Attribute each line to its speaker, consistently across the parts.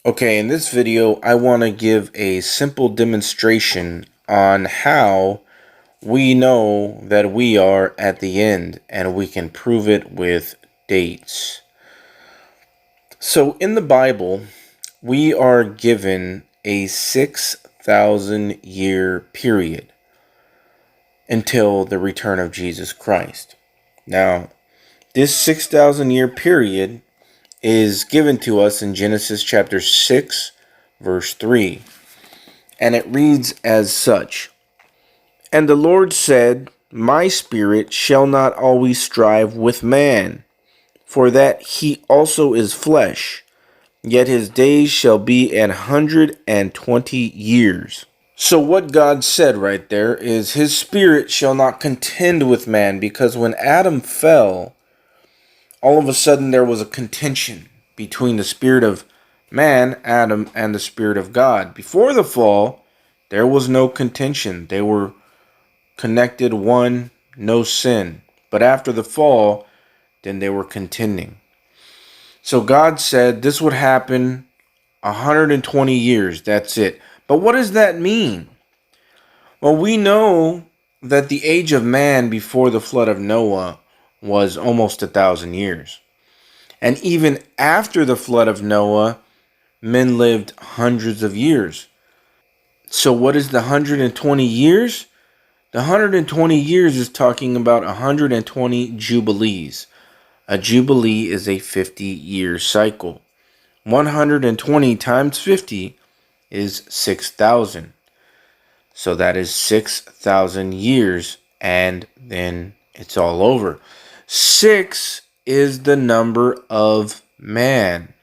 Speaker 1: Okay, in this video, I want to give a simple demonstration on how we know that we are at the end, and we can prove it with dates. So in the Bible, we are given a 6,000 year period until the return of Jesus Christ. Now, this 6,000 year period is given to us in Genesis chapter 6, verse 3. And it reads as such: And the Lord said, My spirit shall not always strive with man, for that he also is flesh, yet his days shall be 120 years. So what God said right there is his spirit shall not contend with man, because when Adam fell, all of a sudden there was a contention between the spirit of man, Adam, and the spirit of God. Before the fall, there was no contention. They were connected, one, no sin. But after the fall, then they were contending. So God said this would happen 120 years. That's it. But what does that mean? Well, we know that the age of man before the flood of Noah was almost 1,000 years. And even after the flood of Noah, men lived hundreds of years. So what is the 120 years? The 120 years is talking about 120 jubilees. A jubilee is a 50-year cycle. 120 times 50 is 6,000. So that is 6,000 years, and then it's all over. 6 is the number of man.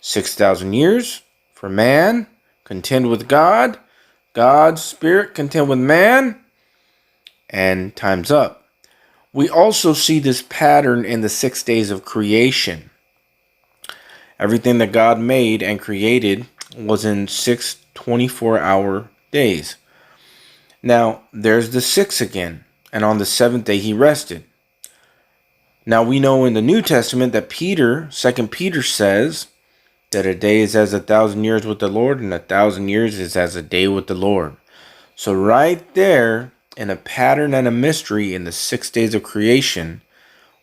Speaker 1: 6,000 years for man, contend with God. God's spirit contend with man, and time's up. We also see this pattern in the 6 days of creation. Everything that God made and created was in 6 24-hour days. Now, there's the 6 again, and on the 7th day he rested. Now, we know in the New Testament that 2 Peter says that a day is as 1,000 years with the Lord, and 1,000 years is as a day with the Lord. So right there, in a pattern and a mystery in the 6 days of creation,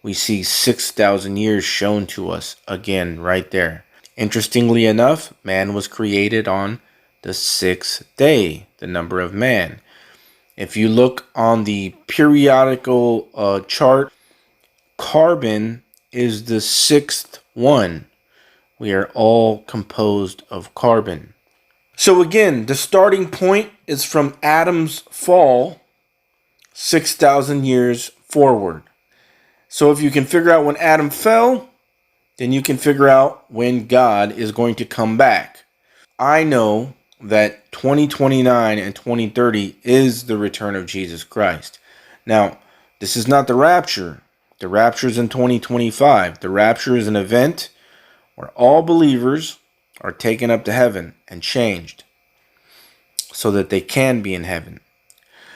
Speaker 1: we see 6,000 years shown to us again right there. Interestingly enough, man was created on the 6th day, the number of man. If you look on the periodical chart, carbon is the 6th one. We are all composed of carbon. So again, the starting point is from Adam's fall, 6,000 years forward. So if you can figure out when Adam fell, then you can figure out when God is going to come back. I know that 2029 and 2030 is the return of Jesus Christ. Now, this is not the rapture. The rapture is in 2025. The rapture is an event where all believers are taken up to heaven and changed so that they can be in heaven.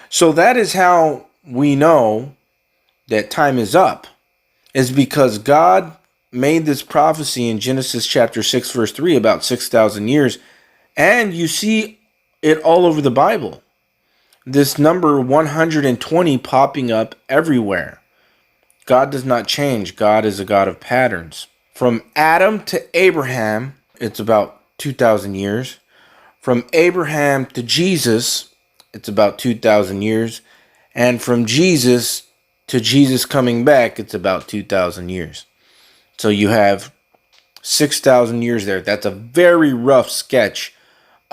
Speaker 1: So that is how we know that time is up, is because God made this prophecy in Genesis chapter 6 verse 3 about 6,000 years, and you see it all over the Bible. This number 120 popping up everywhere. God does not change. God is a God of patterns. From Adam to Abraham, it's about 2,000 years. From Abraham to Jesus, it's about 2,000 years. And from Jesus to Jesus coming back, it's about 2,000 years. So you have 6,000 years there. That's a very rough sketch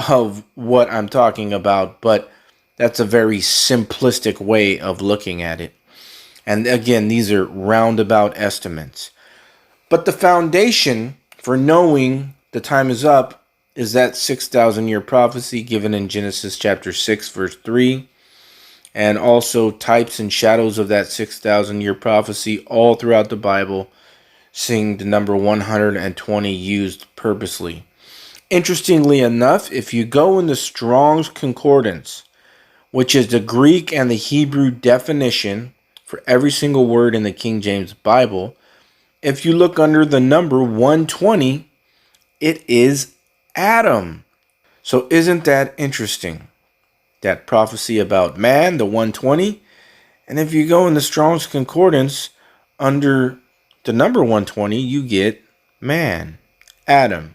Speaker 1: of what I'm talking about, but that's a very simplistic way of looking at it. And again, these are roundabout estimates. But the foundation for knowing the time is up is that 6,000 year prophecy given in Genesis chapter 6 verse 3, and also types and shadows of that 6,000 year prophecy all throughout the Bible, seeing the number 120 used purposely. Interestingly enough, if you go in the Strong's Concordance, which is the Greek and the Hebrew definition for every single word in the King James Bible, if you look under the number 120, it is Adam. So isn't that interesting? That prophecy about man, the 120. And if you go in the Strong's Concordance under the number 120, you get man, Adam.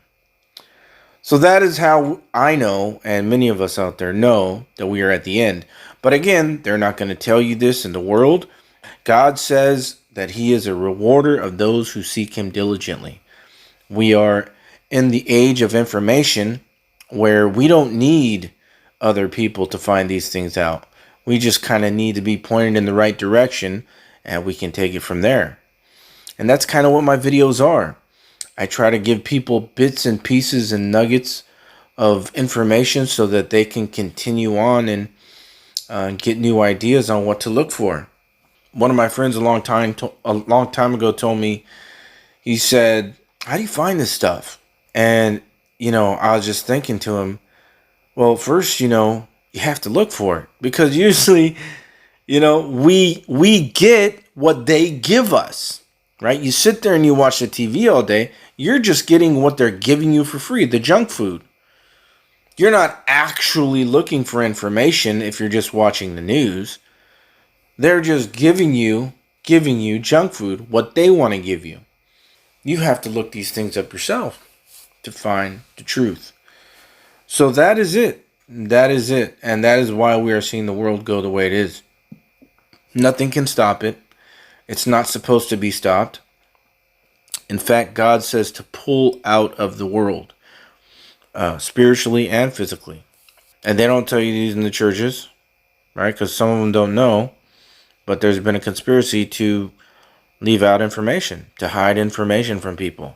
Speaker 1: So that is how I know, and many of us out there know, that we are at the end. But again, they're not going to tell you this in the world. God says that He is a rewarder of those who seek Him diligently. We are in the age of information where we don't need other people to find these things out. We just kind of need to be pointed in the right direction, and we can take it from there. And that's kind of what my videos are. I try to give people bits and pieces and nuggets of information so that they can continue on and get new ideas on what to look for. One of my friends a long time ago told me, he said, "How do you find this stuff?" And I was just thinking to him, well, first, you have to look for it, because usually, we get what they give us, right? You sit there and you watch the TV all day, you're just getting what they're giving you for free, the junk food. You're not actually looking for information if you're just watching the news. They're just giving you junk food, what they want to give you. You have to look these things up yourself to find the truth. So that is it. That is it. And that is why we are seeing the world go the way it is. Nothing can stop it. It's not supposed to be stopped. In fact, God says to pull out of the world, spiritually and physically. And they don't tell you these in the churches, right? Because some of them don't know. But there's been a conspiracy to leave out information, to hide information from people.